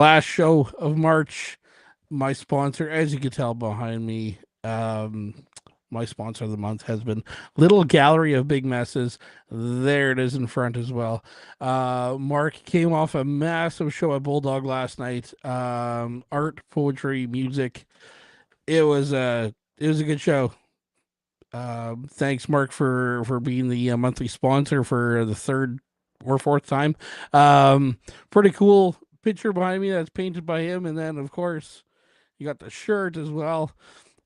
Last show of March. My sponsor, as you can tell behind me, my sponsor of the month has been Little Gallery of Big Messes. There it is in front as well. Mark came off a massive show at Bulldog last night. Art, poetry, music. It was a good show. Thanks, Mark, for being the monthly sponsor for the third or fourth time. Pretty cool picture behind me that's painted by him, and then of course you got the shirt as well.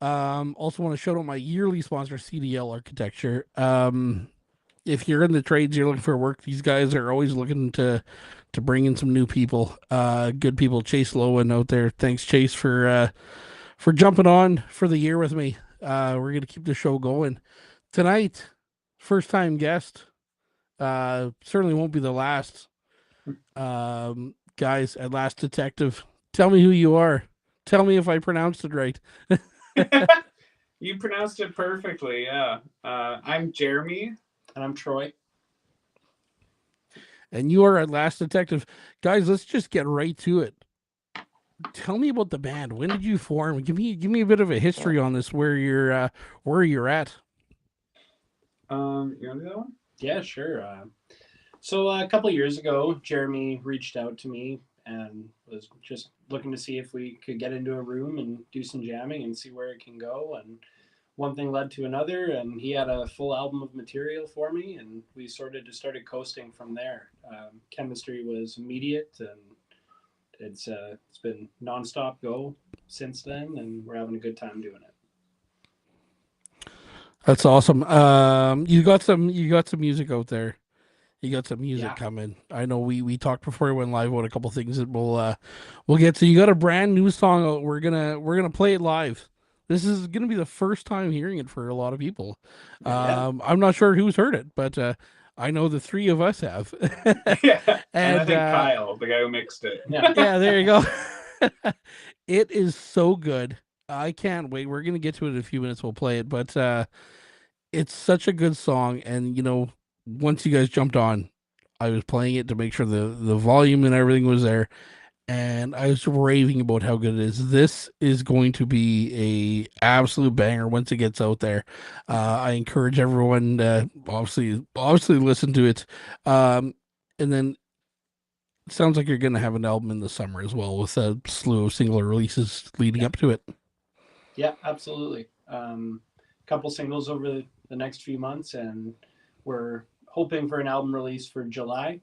Also want to shout out my yearly sponsor, CDL Architecture. If you're in the trades, you're looking for work, these guys are always looking to bring in some new people, good people. Chase Lowen out there. Thanks, Chase, for jumping on for the year with me. We're gonna keep the show going tonight. First time guest. Certainly won't be the last. Guys, at Last Detective, tell me who you are. Tell me if I pronounced it right. You pronounced it perfectly. Yeah. I'm Jeremy. And I'm Troy. And you are at Last Detective. Guys, let's just get right to it. Tell me about the band. When did you form? Give me a bit of a history on this. Where you're at. You want to do that one? Yeah, sure. So a couple years ago, Jeremy reached out to me and was just looking to see if we could get into a room and do some jamming and see where it can go. And one thing led to another, and he had a full album of material for me, and we sort of just started coasting from there. Chemistry was immediate, and it's been nonstop go since then, and we're having a good time doing it. That's awesome. You got some music out there. You got some music Yeah. coming. I know we talked before we went live about a couple things that we'll get to. You got a brand new song out. We're gonna play it live. This is gonna be the first time hearing it for a lot of people. Yeah. I'm not sure who's heard it, but I know the three of us have. Yeah. And I And think Kyle, the guy who mixed it. Yeah. yeah, there you go. It is so good. I can't wait. We're gonna get to it in a few minutes. We'll play it, but it's such a good song. And once you guys jumped on, I was playing it to make sure the volume and everything was there, and I was raving about how good it is. This is going to be a absolute banger once it gets out there. I encourage everyone to obviously listen to it. And then it sounds like you're going to have an album in the summer as well with a slew of single releases leading Yeah. up to it. Yeah, absolutely. Couple singles over the next few months, and we're hoping for an album release for July.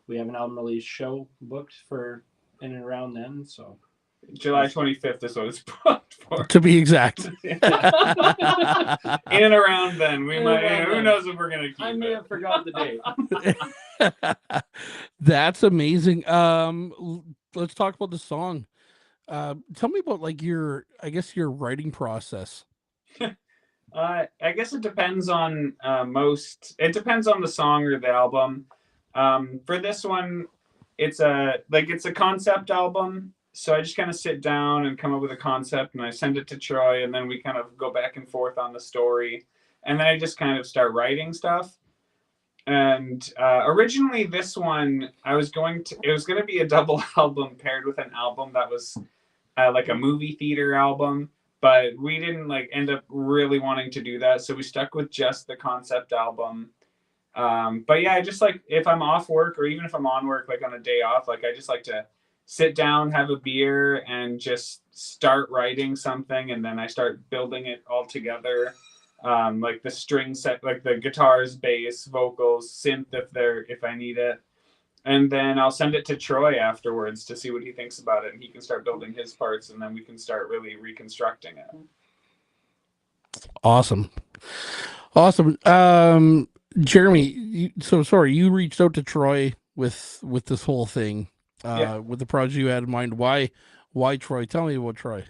We have an album release show booked for in and around then. So July 25th is what it's booked for. To be exact. In and around then, we In and might. around Who then. knows if we're gonna keep I may it? have forgotten the date. That's amazing. Let's talk about the song. Tell me about like I guess your writing process. I guess it depends on It depends on the song or the album. For this one, it's a concept album. So I just kind of sit down and come up with a concept, and I send it to Troy, and then we kind of go back and forth on the story, and then I just kind of start writing stuff. And originally, this one it was going to be a double album paired with an album that was like a movie theater album, but we didn't like end up really wanting to do that, so we stuck with just the concept album. But yeah, I just like if I'm off work or even if I'm on work, like on a day off, like I just like to sit down, have a beer, and just start writing something, and then I start building it all together. Like the string set, like the guitars, bass, vocals, synth if I need it, and then I'll send it to Troy afterwards to see what he thinks about it, and he can start building his parts, and then we can start really reconstructing it. Awesome. Awesome. Jeremy, so sorry, you reached out to Troy with this whole thing, Yeah. with the project you had in mind. Why Troy? Tell me about Troy.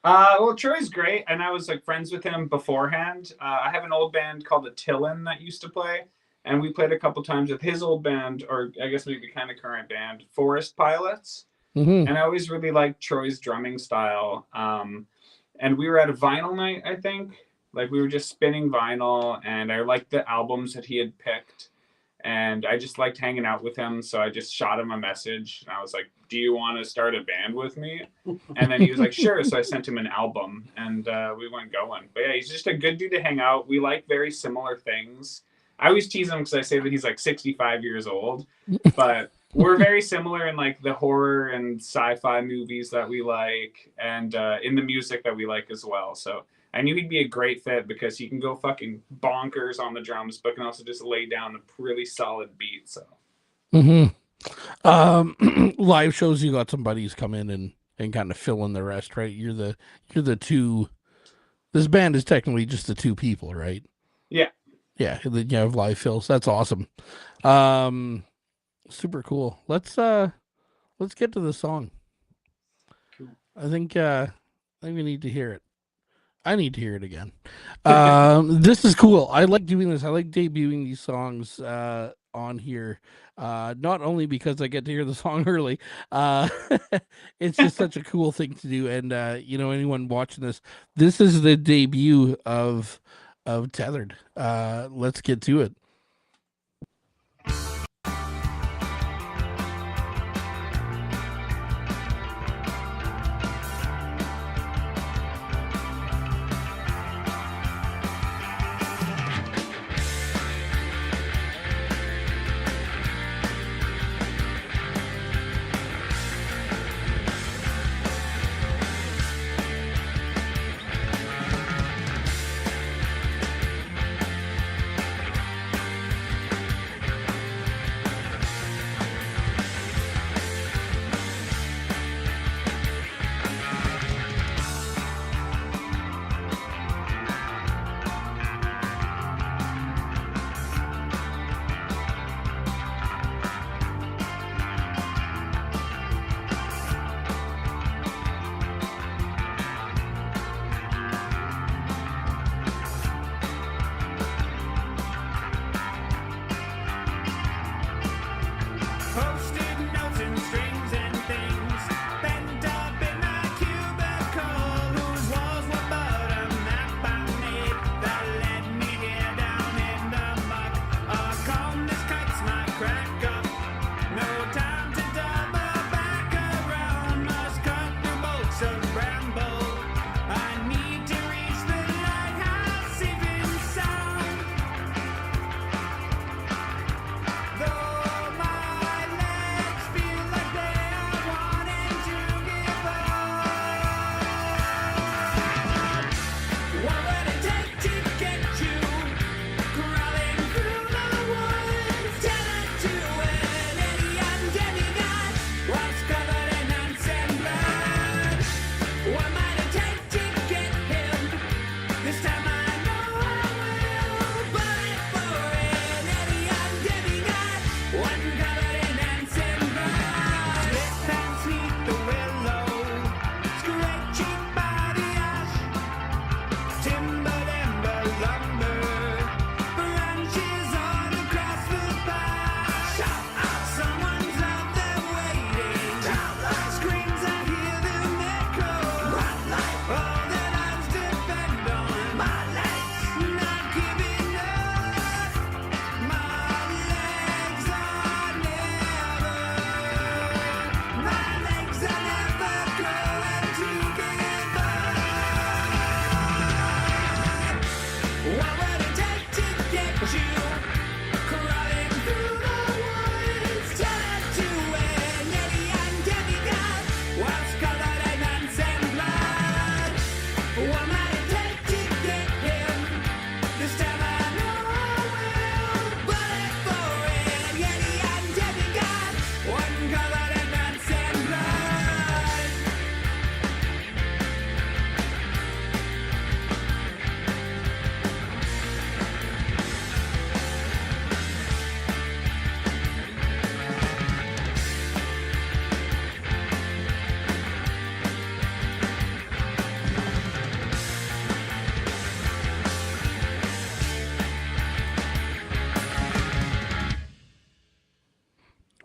Well, Troy's great, and I was like friends with him beforehand. I have an old band called the Tillin that used to play, and we played a couple times with his old band, or I guess maybe kind of current band, Forest Pilots. Mm-hmm. And I always really liked Troy's drumming style. And we were at a vinyl night, I think. Like we were just spinning vinyl, and I liked the albums that he had picked. and I just liked hanging out with him. So I just shot him a message, and I was like, "Do you want to start a band with me?" And then he was like, "Sure." So I sent him an album, and we went going. But yeah, he's just a good dude to hang out. We like very similar things. I always tease him because I say that he's like 65 years old, but we're very similar in like the horror and sci-fi movies that we like, and in the music that we like as well. So I knew he'd be a great fit because he can go fucking bonkers on the drums, but can also just lay down a really solid beat. So Live shows, you got some buddies come in and kind of fill in the rest, right? You're the two. This band is technically just the two people, right? yeah. And then you have live fills. That's awesome. Super cool. Let's get to the song. Cool. I think we need to hear it. I need to hear it again. This is cool. I like doing this. I like debuting these songs on here. Not only because I get to hear the song early, it's just such a cool thing to do. And anyone watching this is the debut of Tethered. Let's get to it.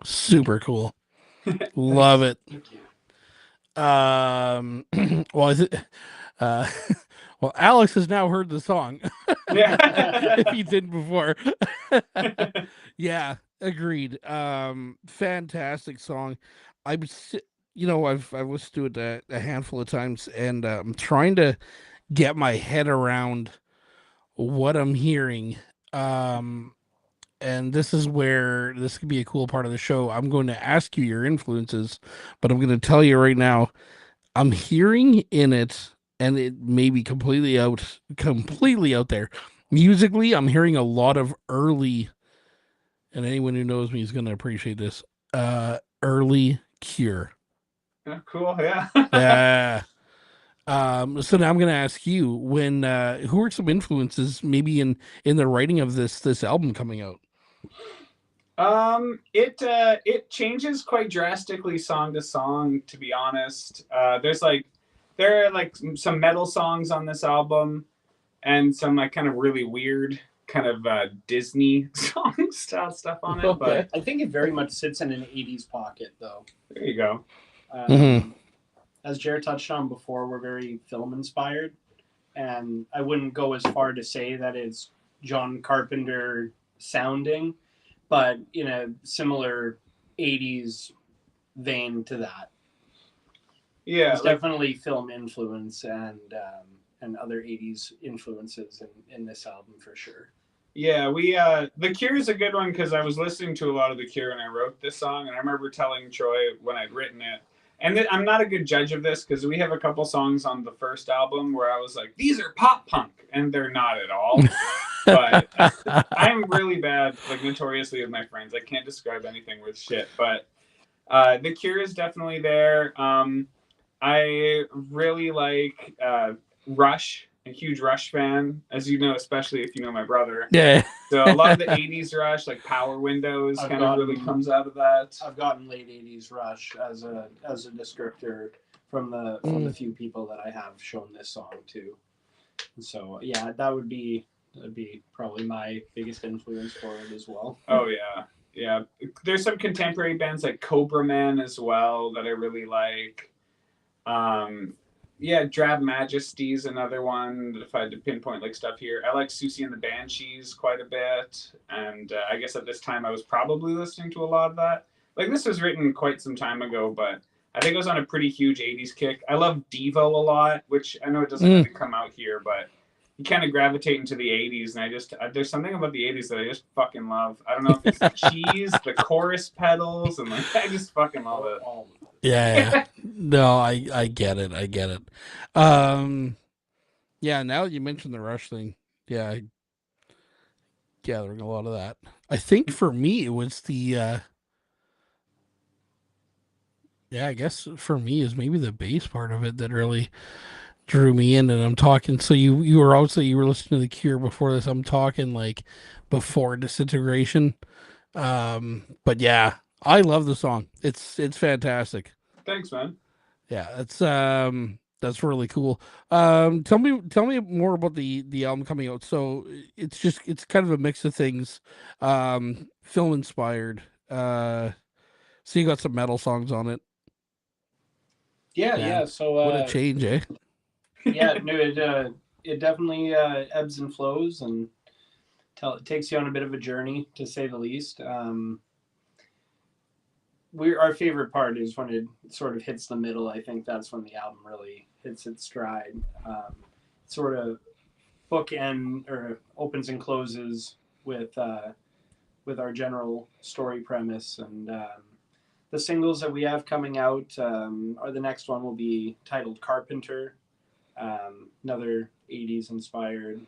Super cool. Love it. Thank you. Well, well, Alex has now heard the song. Yeah. if he didn't before. Yeah, agreed. Fantastic song. I'm, I've listened to it a handful of times, and I'm trying to get my head around what I'm hearing. Um, and this is where this could be a cool part of the show. I'm going to ask you your influences, but I'm going to tell you right now, I'm hearing in it, and it may be completely out there. Musically, I'm hearing a lot of early, and anyone who knows me is going to appreciate this. Early Cure. Cool. Yeah. Yeah. So now I'm going to ask you, when who are some influences maybe in the writing of this album coming out? It changes quite drastically song to song, to be honest. There are like some metal songs on this album, and some like kind of really weird kind of Disney song style stuff on it. But I think it very much sits in an 80s pocket, though. there you go. As Jared touched on before, we're very film inspired, and I wouldn't go as far to say that it's John Carpenter sounding, but in a similar 80s vein to that. Yeah, There's definitely film influence and other 80s influences in this album for sure. Yeah, we The Cure is a good one because I was listening to a lot of The Cure and I wrote this song, and I remember telling Troy when I'd written it. And I'm not a good judge of this because we have a couple songs on the first album where I was like, these are pop punk, and they're not at all. But I'm really bad, like notoriously with my friends. I can't describe anything with shit. But The Cure is definitely there. I really like Rush. A huge Rush fan, as you know, especially if you know my brother. Yeah. So a lot of the 80s Rush, like Power Windows, kind of really comes out of that. I've gotten late 80s Rush as a descriptor from the few people that I have shown this song to. So yeah, that'd be probably my biggest influence for it as well. Oh yeah. There's some contemporary bands like Cobra Man as well that I really like. Drab Majesty is another one. If I had to pinpoint like stuff here, I like Susie and the Banshees quite a bit, and I guess at this time I was probably listening to a lot of that. Like this was written quite some time ago, but I think it was on a pretty huge '80s kick. I love Devo a lot, which I know it doesn't really come out here, but you kind of gravitate into the '80s, and there's something about the '80s that I just fucking love. I don't know if it's the cheese, the chorus pedals, and like I just fucking love it. Yeah. No, I get it. I get it. Yeah, now that you mentioned the Rush thing, yeah, gathering a lot of that. I think for me it was I guess for me is maybe the bass part of it that really drew me in. And I'm talking, so you were also, you were listening to The Cure before this. I'm talking like before Disintegration. But yeah, I love the song. It's fantastic. Thanks, man. Yeah, that's really cool. Tell me more about the album coming out. So it's kind of a mix of things, film inspired. So you got some metal songs on it. Yeah. So what a change, eh? Yeah, no, it definitely ebbs and flows, and it takes you on a bit of a journey, to say the least. Our favorite part is when it sort of hits the middle. I think that's when the album really hits its stride. Sort of bookend or opens and closes with our general story premise, and the singles that we have coming out are, the next one will be titled Carpenter, another 80s inspired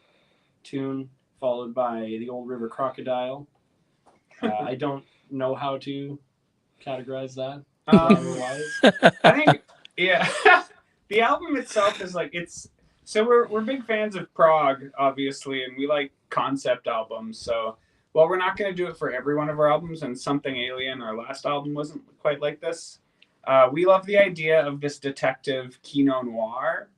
tune, followed by The Old River Crocodile. I don't know how to categorize that. I think, yeah, the album itself is like, so we're big fans of prog, obviously, and we like concept albums. So while we're not going to do it for every one of our albums, and Something Alien, our last album, wasn't quite like this, we love the idea of this detective Kino Noir.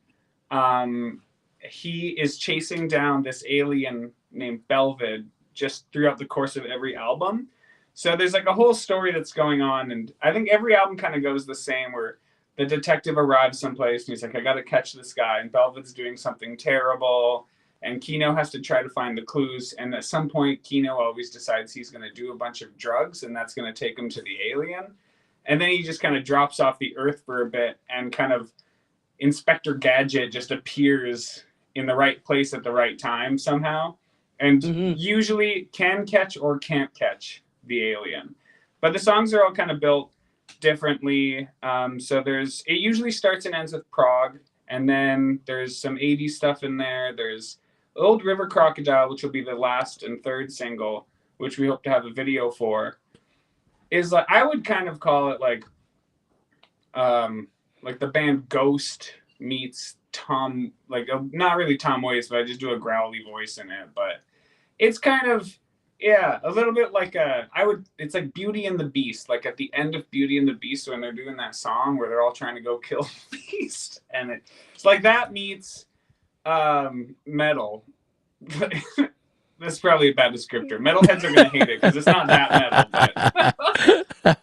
He is chasing down this alien named Belvid just throughout the course of every album. So there's like a whole story that's going on, and I think every album kind of goes the same, where the detective arrives someplace and he's like, I got to catch this guy, and Belvid's doing something terrible, and Kino has to try to find the clues. And at some point, Kino always decides he's going to do a bunch of drugs, and that's going to take him to the alien. And then he just kind of drops off the Earth for a bit, and kind of Inspector Gadget just appears in the right place at the right time somehow, and usually can catch or can't catch the alien. But the songs are all kind of built differently. So it usually starts and ends with prog, and then there's some 80s stuff in there. There's Old River Crocodile, which will be the last and third single, which we hope to have a video for. Is like, I would kind of call it like the band Ghost meets Tom, like not really Tom Waits, but I just do a growly voice in it. But it's kind of, yeah, a little bit like it's like Beauty and the Beast, like at the end of Beauty and the Beast when they're doing that song where they're all trying to go kill the beast, and it's like that meets metal. That's probably a bad descriptor. Metalheads are gonna hate it because it's not that metal. But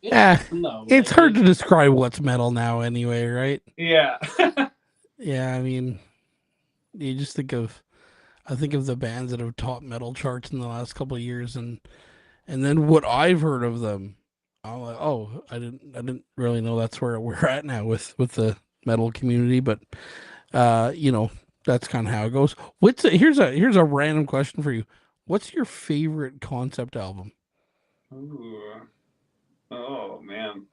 yeah, it's hard to describe what's metal now, anyway, right? Yeah. Yeah, I mean, you just think of the bands that have topped metal charts in the last couple of years, and then what I've heard of them, I'm like, oh, I didn't really know that's where we're at now with the metal community, but that's kind of how it goes. Here's a random question for you. What's your favorite concept album? Ooh. Oh man.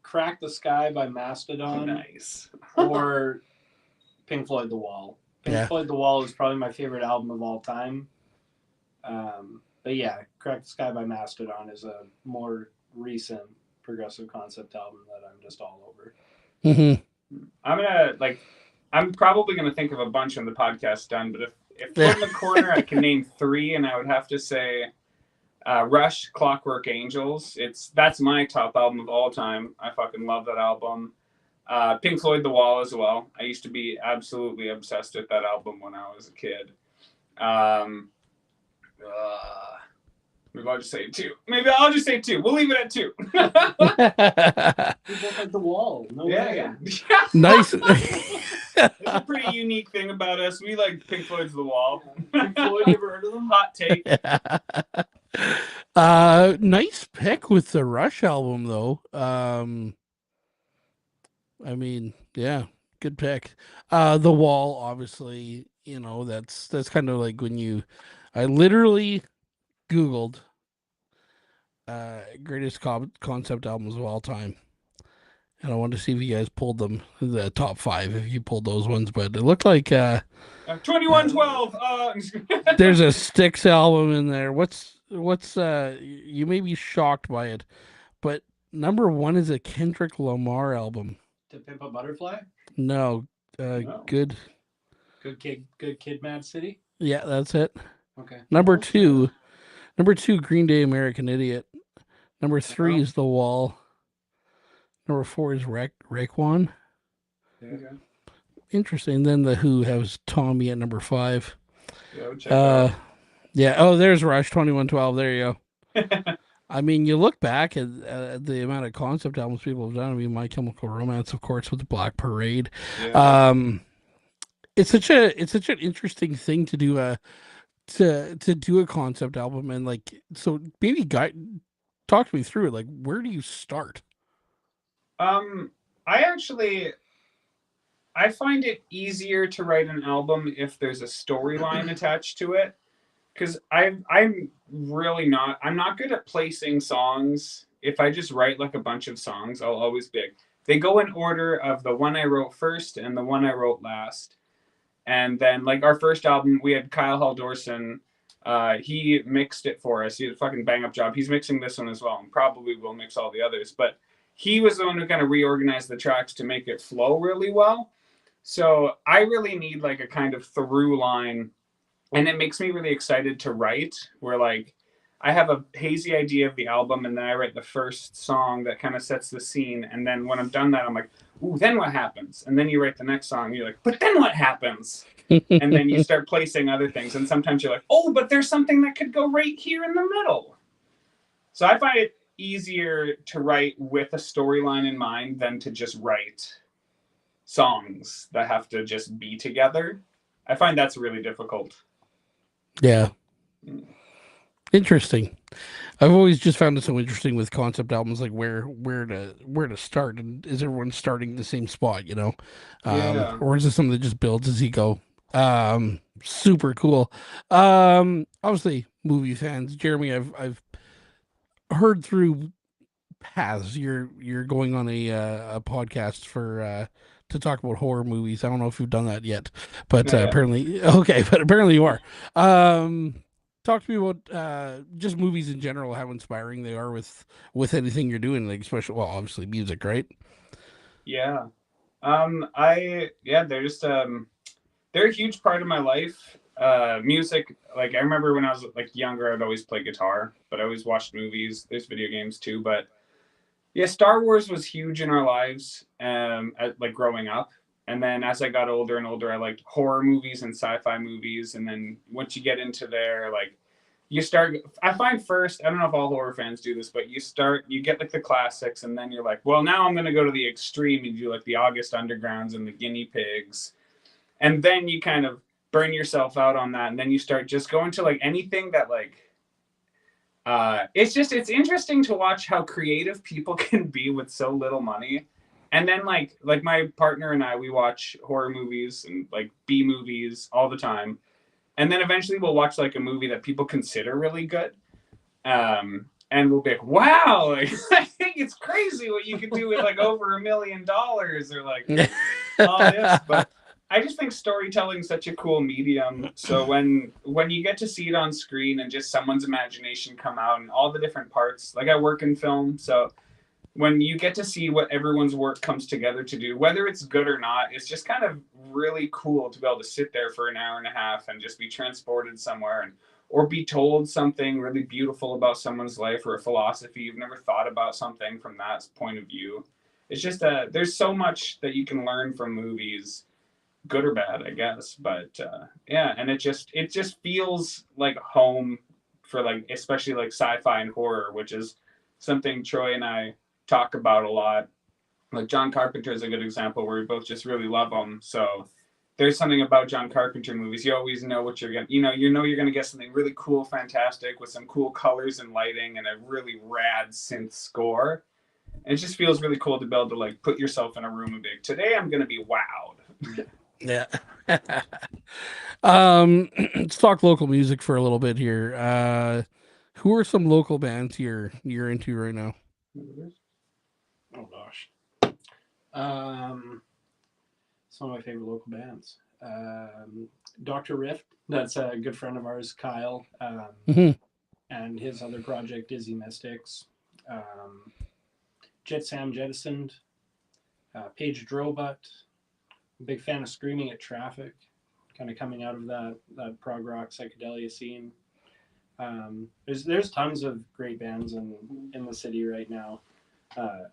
Crack the Sky by Mastodon. Nice. Or Pink Floyd The Wall. Pink Floyd The Wall is probably my favorite album of all time. But yeah, Crack the Sky by Mastodon is a more recent progressive concept album that I'm just all over. I'm probably gonna think of a bunch when the podcast's done, but if put in the corner I can name 3, and I would have to say Rush, Clockwork Angels. That's my top album of all time. I fucking love that album. Pink Floyd The Wall as well. I used to be absolutely obsessed with that album when I was a kid. Maybe I'll just say 2. We'll leave it at 2. We both like The Wall. No way. Nice. It's a pretty unique thing about us. We like Pink Floyd's The Wall. Pink Floyd, you ever heard of them? Hot take. Nice pick with the Rush album, though. I mean, yeah, good pick. The Wall, obviously, that's kind of like when I literally Googled greatest concept albums of all time, and I wanted to see if you guys pulled them, the top 5, if you pulled those ones, but it looked like 2112. There's a Styx album in there. What's you may be shocked by it, but number 1 is a Kendrick Lamar album. To Pimp a Butterfly? No, No. Good Kid, Mad City? Yeah, that's it. Okay. Number 2, Green Day, American Idiot. Number 3 is The Wall. Number 4 is Raekwon. Okay. Interesting. Then The Who has Tommy at number 5. Yeah, Oh, there's Rush 2112. There you go. I mean, you look back at the amount of concept albums people have done. I mean, My Chemical Romance, of course, with the Black Parade. Yeah. It's such an interesting thing to do to do a concept album, and like, so maybe talk to me through it. Like, where do you start? I find it easier to write an album if there's a storyline attached to it, because I'm not good at placing songs. If I just write like a bunch of songs, I'll always be like, they go in order of the one I wrote first and the one I wrote last. And then, like, our first album, we had Kyle Haldorson. He mixed it for us. He did a fucking bang up job. He's mixing this one as well, and probably will mix all the others. But he was the one who kind of reorganized the tracks to make it flow really well. So I really need like a kind of through line, and it makes me really excited to write, where like I have a hazy idea of the album, and then I write the first song that kind of sets the scene. And then when I'm done that, I'm like, ooh, then what happens? And then you write the next song, and you're like, but then what happens? And then you start placing other things. And sometimes you're like, oh, but there's something that could go right here in the middle. So I find it easier to write with a storyline in mind than to just write songs that have to just be together. I find that's really difficult. Yeah. Interesting. I've always just found it so interesting with concept albums, like where to start, and is everyone starting the same spot, Yeah. or is it something that just builds as you go? Super cool. Obviously, movie fans, Jeremy, I've heard through paths you're going on a podcast for to talk about horror movies. I don't know if you've done that yet, but No, yeah. apparently okay, but apparently you are. Um, Talk to me about just movies in general, how inspiring they are with anything you're doing, like especially well, obviously music, right? Yeah. They're just they're a huge part of my life. Music, like I remember when I was like younger, I'd always play guitar, but I always watched movies. There's video games too, but yeah, Star Wars was huge in our lives, like growing up. And then as I got older and older, I liked horror movies and sci-fi movies. And then once you get into there, like you start, I find first, I don't know if all horror fans do this, but you get like the classics, and then you're like, well, now I'm going to go to the extreme and do like the August Undergrounds and the Guinea Pigs. And then you kind of burn yourself out on that. And then you start just going to like anything that like, it's interesting to watch how creative people can be with so little money. And then like my partner and I, we watch horror movies and like B movies all the time. And then eventually we'll watch like a movie that people consider really good. And we'll be like, wow, like, I think it's crazy what you could do with like over $1 million or like all this. But I just think storytelling is such a cool medium. So when you get to see it on screen and just someone's imagination come out and all the different parts, like I work in film, so when you get to see what everyone's work comes together to do, whether it's good or not, it's just kind of really cool to be able to sit there for an hour and a half and just be transported somewhere, and or be told something really beautiful about someone's life or a philosophy you've never thought about something from that point of view. It's just there's so much that you can learn from movies, good or bad, I guess. But yeah, and it just feels like home for like especially like sci-fi and horror, which is something Troy and I talk about a lot. Like John Carpenter is a good example where we both just really love him. So there's something about John Carpenter movies. You always know what you're gonna, you're gonna get something really cool, fantastic with some cool colors and lighting and a really rad synth score. And it just feels really cool to be able to like put yourself in a room and be like, today I'm gonna be wowed. Yeah. Let's talk local music for a little bit here. Who are some local bands you're into right now? Oh gosh. Some of my favorite local bands. Dr. Rift, that's a good friend of ours, Kyle, Mhm. and his other project, Dizzy Mystics. Jet Sam Jettisoned, Paige Drobut. Big fan of Screaming at Traffic, kind of coming out of that prog rock psychedelia scene. There's tons of great bands in the city right now.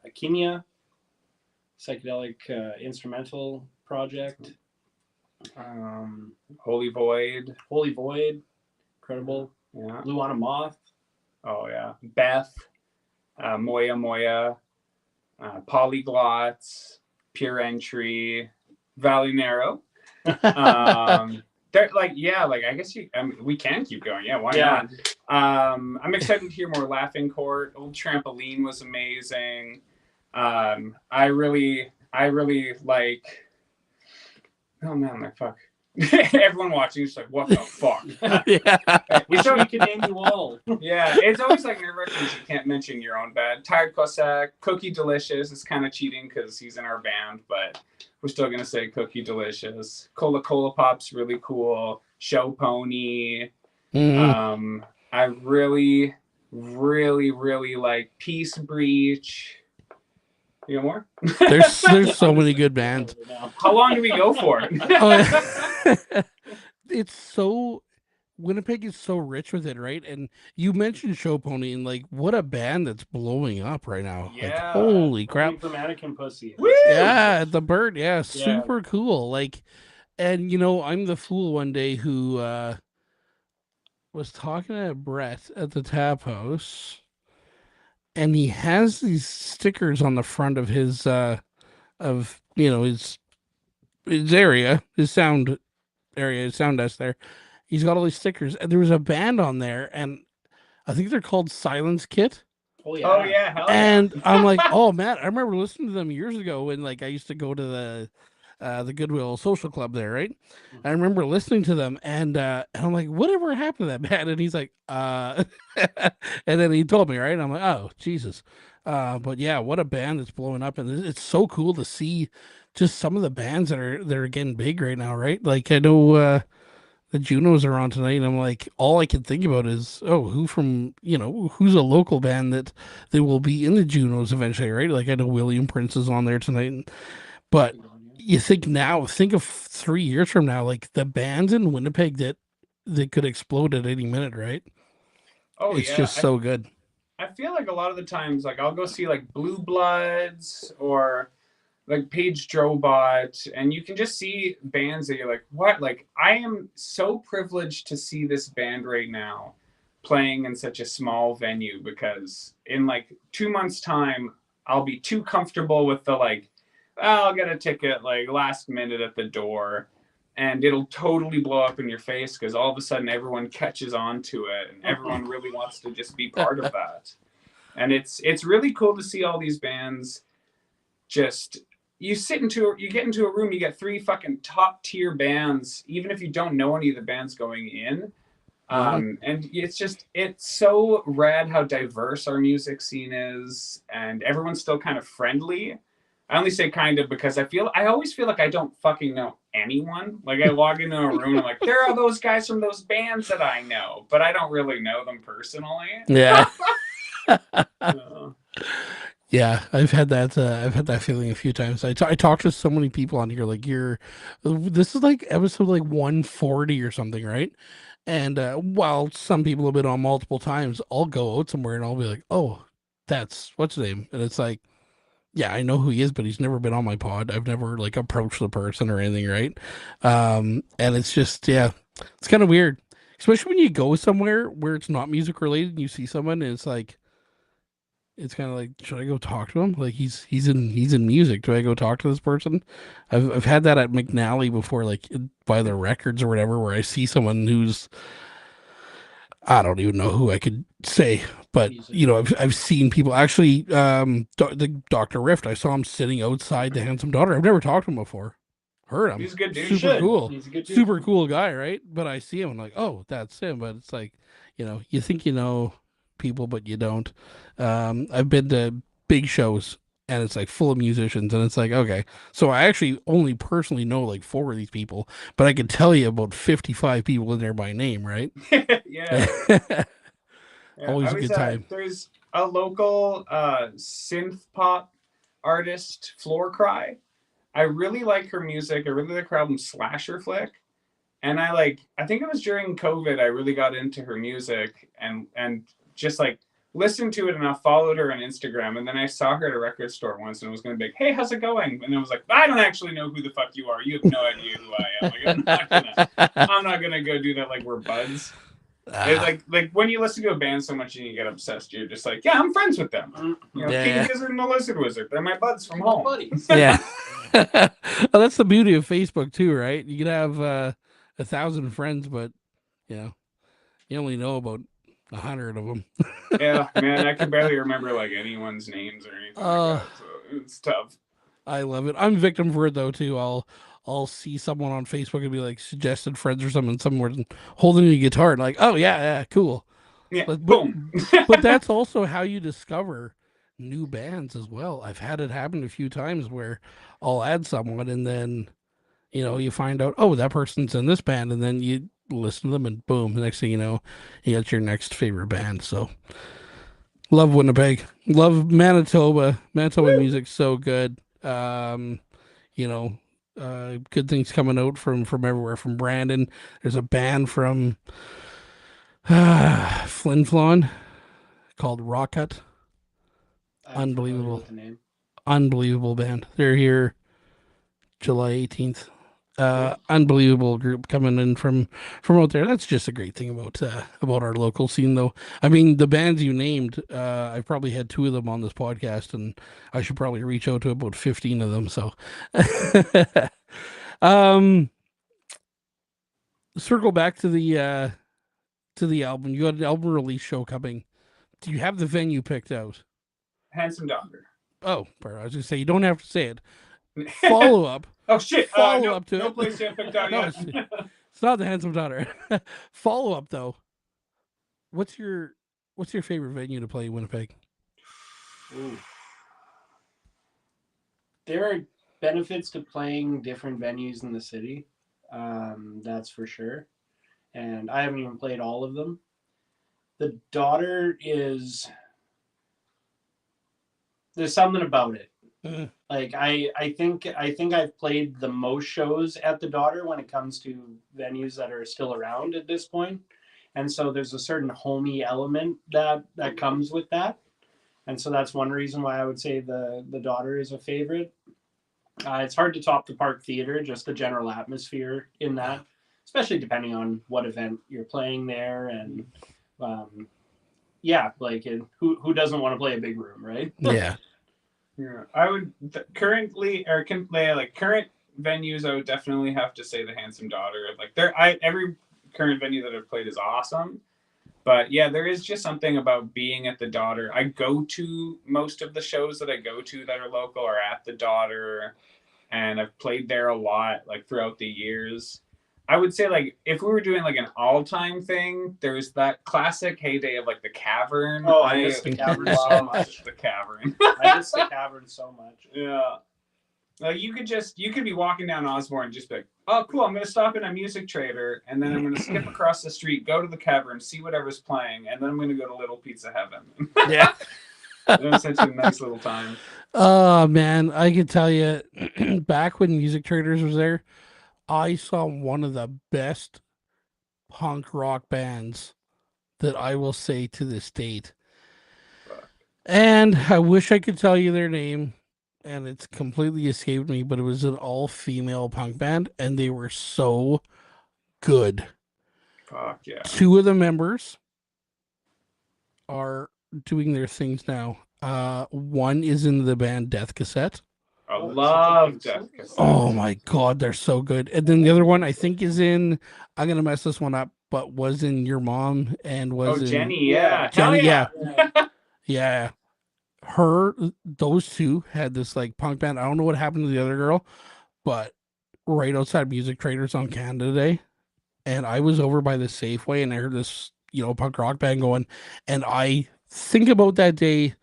Akinia, psychedelic instrumental project. Holy Void. Holy Void, incredible. Yeah. Luana Moth. Oh yeah. Beth. Moya Moya. Polyglots. Pure Entry. Valley Narrow. They're like, yeah, like I guess we can keep going. Yeah, why not? I'm excited to hear more Laughing Court. Old Trampoline was amazing. I really like. Oh man, like fuck. Everyone watching is like, what the fuck? Yeah. We can name you all. Yeah, it's always like nerve-wracking because you can't mention your own band. Tired Cossack, Cookie Delicious is kind of cheating because he's in our band, but we're still gonna say Cookie Delicious. Cola Cola Pop's really cool. Show Pony. Mhm. I really like Peace Breach. You know more? There's so many good bands. How long do we go for? Oh, yeah. It's so Winnipeg is so rich with it, right? And you mentioned Show Pony, and like, what a band that's blowing up right now! Like, Yeah. holy crap! For Mannequin Pussy. Woo! Yeah, the bird, yeah, super cool. Like, and I'm the fool one day who was talking to Brett at the tap house, and he has these stickers on the front of his of his his area, his sound area, his sound desk there. He's got all these stickers, and there was a band on there, and I think they're called Silence Kit. Oh Oh yeah. yeah, hell yeah. And I'm like, oh man, I remember listening to them years ago when like I used to go to the Goodwill Social Club there, right? I remember listening to them and I'm like, whatever happened to that band? And he's like, and then he told me, right? And I'm like, oh Jesus. But yeah, what a band that's blowing up, and it's so cool to see just some of the bands that are getting big right now, right? Like I know the Junos are on tonight, and I'm like, all I can think about is, oh, who's a local band that they will be in the Junos eventually, right? Like I know William Prince is on there tonight, but you think of 3 years from now, like the bands in Winnipeg that could explode at any minute, right? Oh It's yeah. just so good. I feel like a lot of the times, like I'll go see like Blue Bloods or like Page Drobot, and you can just see bands that you're like, what? Like I am so privileged to see this band right now playing in such a small venue because in like 2 months' time, I'll be too comfortable with the like, "Oh, I'll get a ticket like last minute at the door. And it'll totally blow up in your face because all of a sudden everyone catches on to it and everyone really wants to just be part of that. And it's really cool to see all these bands just you get into a room, you get three fucking top tier bands, even if you don't know any of the bands going in. And it's so rad how diverse our music scene is, and everyone's still kind of friendly. I only say kind of because I always feel like I don't fucking know anyone. Like I log into a room and I'm like, there are those guys from those bands that I know, but I don't really know them personally. Yeah. Uh, Yeah, I've had that. I've had that feeling a few times. I talked to so many people on here. Like this is like episode like 140 or something, right? And while some people have been on multiple times, I'll go out somewhere and I'll be like, "Oh, that's what's his name?" And it's like, "Yeah, I know who he is, but he's never been on my pod. I've never like approached the person or anything, right?" And it's just, yeah, it's kind of weird, especially when you go somewhere where it's not music related and you see someone and it's kind of like, should I go talk to him? Like he's in music. Do I go talk to this person? I've had that at McNally before, like by the records or whatever, where I see someone who's, I don't even know who I could say, but I've seen people actually. The Dr. Rift, I saw him sitting outside the Handsome Daughter. I've never talked to him before. Heard him. he's a good dude. Super cool. He's a good dude. Super cool guy, right? But I see him, I'm like, oh, that's him. But it's like, you think you know people, but you don't. I've been to big shows and it's like full of musicians, and it's like, okay, so I actually only personally know like four of these people, but I can tell you about 55 people in there by name, right? Yeah. Yeah, Always a good time. there's a local synth pop artist, Floor Cry. I really like her music. I really like her album Slasher Flick. And I think it was during COVID I really got into her music and just like listened to it, and I followed her on Instagram, and then I saw her at a record store once and was gonna be like, hey, how's it going? And I was like, I don't actually know who the fuck you are. You have no idea who I am. Like, I'm not gonna go do that like we're buds. Like when you listen to a band so much and you get obsessed, you're just like, yeah, I'm friends with them. King Gizzard and the Lizard Wizard. They're my buds from home. Buddies. Yeah. Well, that's the beauty of Facebook too, right? You can have 1,000 friends, but you only know about 100 of them. Yeah, man, I can barely remember like anyone's names or anything like that. So it's tough. I love it. I'm victim for it though too. I'll see someone on Facebook and be like suggested friends or something, someone holding a guitar, and like, oh yeah, cool. Yeah, But boom. but that's also how you discover new bands as well. I've had it happen a few times where I'll add someone and then you find out, oh, that person's in this band, and then you listen to them and boom, the next thing you know, you got your next favorite band. So love Winnipeg. Love Manitoba. Manitoba music's so good. You know, good things coming out from everywhere. From Brandon, there's a band from Flin Flon called Rocket. Unbelievable, unbelievable band. They're here July 18th. Unbelievable group coming in from out there. That's just a great thing about our local scene, though. I mean, the bands you named, I've probably had two of them on this podcast, and I should probably reach out to about 15 of them. So, Um, circle back to the album. You got an album release show coming. Do you have the venue picked out? Handsome Daughter. Oh, I was gonna say you don't have to say it. Follow up. Oh shit! Follow No, up to no it. place to have picked out No, yet. it's not the Handsome Daughter. Follow up though. What's your favorite venue to play in Winnipeg? Ooh. There are benefits to playing different venues in the city. That's for sure. And I haven't even played all of them. The Daughter is there's something about it. Like I think I've played the most shows at the Daughter when it comes to venues that are still around at this point. And so there's a certain homey element that comes with that. And so that's one reason why I would say the Daughter is a favorite. It's hard to top the Park Theater, just the general atmosphere in that, especially depending on what event you're playing there. And who doesn't want to play a big room, right? Yeah. Yeah, I would currently or can play like current venues. I would definitely have to say the Handsome Daughter. Like every current venue that I've played is awesome. But yeah, there is just something about being at the Daughter. I go to most of the shows that I go to that are local are at the Daughter, and I've played there a lot, like throughout the years. I would say like if we were doing like an all-time thing, there's that classic heyday of like the Cavern. Oh, I miss the Cavern so much. The Cavern. I miss the Cavern so much. Yeah. Like you could be walking down Osborne and just be like, oh cool, I'm gonna stop in a music trader and then I'm gonna skip across the street, go to the Cavern, see whatever's playing, and then I'm gonna go to Little Pizza Heaven. Yeah. It was such a nice little time. Oh man, I can tell you, back when Music Traders was there, I saw one of the best punk rock bands that I will say to this date. And I wish I could tell you their name, and it's completely escaped me, but it was an all-female punk band, and they were so good. Fuck yeah. Two of the members are doing their things now. One is in the band Death Cassette. I love Death Cassette. Oh my god, they're so good. And then the other one I think is in, I'm gonna mess this one up, but was in Your Mom and was in Jenny, yeah. Jenny, Hell yeah. Yeah. Those two had this like punk band. I don't know what happened to the other girl, but right outside Music Traders on Canada Day. And I was over by the Safeway and I heard this, punk rock band going. And I think about that day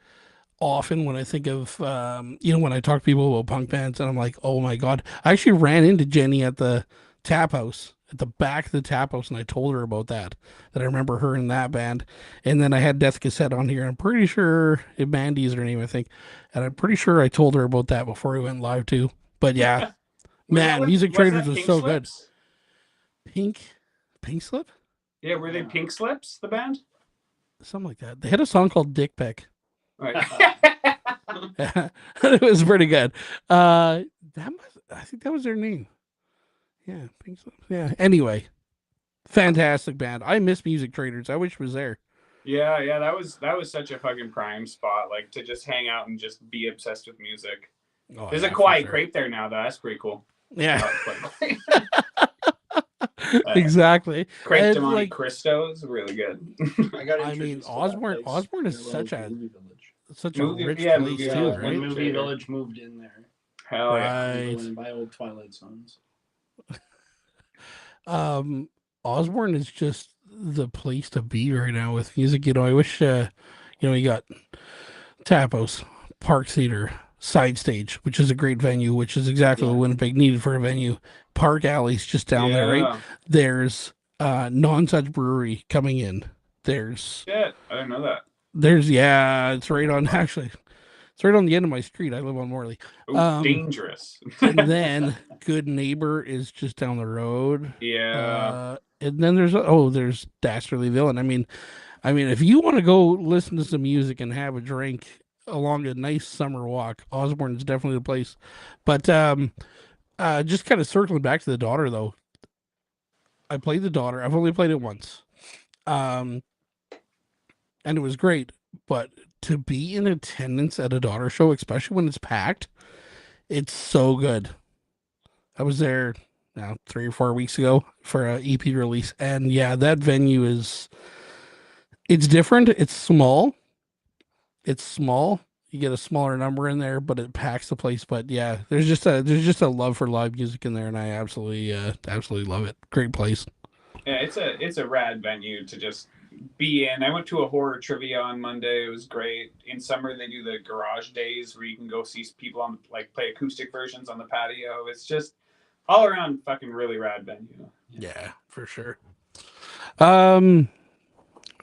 often when I think of, when I talk to people about punk bands and I'm like, oh my God. I actually ran into Jenny at the tap house, at the back of the tap house, and I told her about that I remember her in that band. And then I had Death Cassette on here. I'm pretty sure Mandy's her name, I think. And I'm pretty sure I told her about that before we went live too. But yeah, man, Music Traders was so good. Pink Slip? Yeah, were they Pink Slips, the band? Something like that. They had a song called Dick Peck. Right. It was pretty good. I think that was their name. Yeah, Pink Slip. Yeah. Anyway, fantastic band. I miss Music Traders. I wish it was there. Yeah, that was such a fucking prime spot, like to just hang out and just be obsessed with music. Oh, There's a quiet crepe there now, though. That's pretty cool. Yeah. Exactly. Crepe de Monte Cristo is really good. I mean, Osborne is such a rich place too, right? When Movie Village moved in there. Hell yeah. Right. Buy old Twilight songs. Osborne is just the place to be right now with music. I wish you got Tapos, Park Theater, Side Stage, which is a great venue, which is exactly what Winnipeg needed for a venue. Park Alley's just down there, right? There's Non-Such Brewery coming in. There's I didn't know that. It's right on it's right on the end of my street. I live on Morley. Dangerous. And then Good Neighbor is just down the road. Yeah. And then there's Dastardly Villain. I mean, if you want to go listen to some music and have a drink along a nice summer walk, Osborne is definitely the place. But just kind of circling back to the Daughter though. I played the Daughter. I've only played it once. And it was great, but to be in attendance at a Daughter show, especially when it's packed, it's so good. I was there now 3 or 4 weeks ago for a EP release, and yeah, that venue it's different. It's small. It's small. You get a smaller number in there, but it packs the place. But yeah, there's just a love for live music in there, and I absolutely love it. Great place. Yeah, it's a rad venue to just be in. I went to a horror trivia on Monday. It was great. In summer they do the garage days where you can go see people on like play acoustic versions on the patio. It's just all around fucking really rad venue. Yeah, for sure. Um,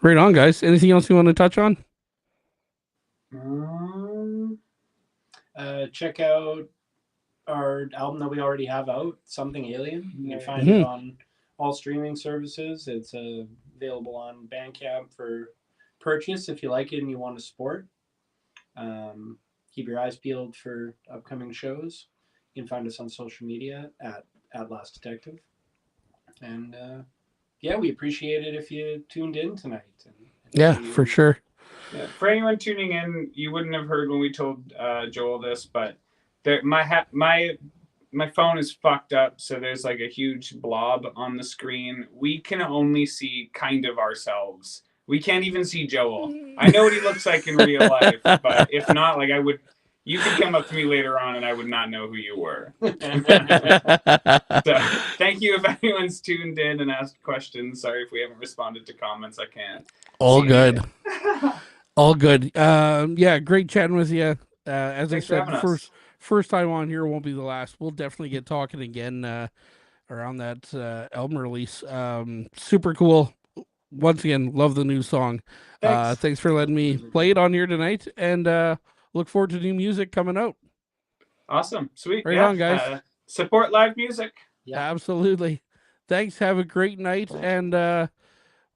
right on, guys. Anything else you want to touch on? Um, Check out our album that we already have out, Something Alien. You can find Mhm. it on all streaming services. It's available on Bandcamp for purchase if you like it and you want to support. Keep your eyes peeled for upcoming shows. You can find us on social media at Last Detective. And yeah, we appreciate it if you tuned in tonight. And Yeah, for sure. Yeah. For anyone tuning in, you wouldn't have heard when we told Joel this, but there, my phone is fucked up, so there's like a huge blob on the screen. We can only see kind of ourselves. We can't even see Joel. I know what he looks like in real life, but if not, like I would, you could come up to me later on, and I would not know who you were. So thank you if anyone's tuned in and asked questions. Sorry if we haven't responded to comments. I can't. All see good. it. All good. Yeah, great chatting with you. As I Thanks for said, having us. first time on here won't be the last. We'll definitely get talking again around that album release. Super cool. Once again, love the new song. Thanks. Thanks for letting me play it on here tonight, and look forward to new music coming out. Awesome. Sweet. Right Yeah. on, guys. Support live music. Yeah. Absolutely. Thanks. Have a great night, and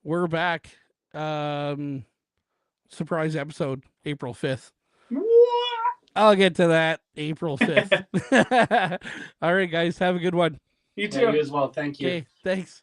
we're back. Surprise episode, April 5th. I'll get to that April 5th. All right, guys. Have a good one. You Yeah, too. you as well. Thank you. Okay. Thanks.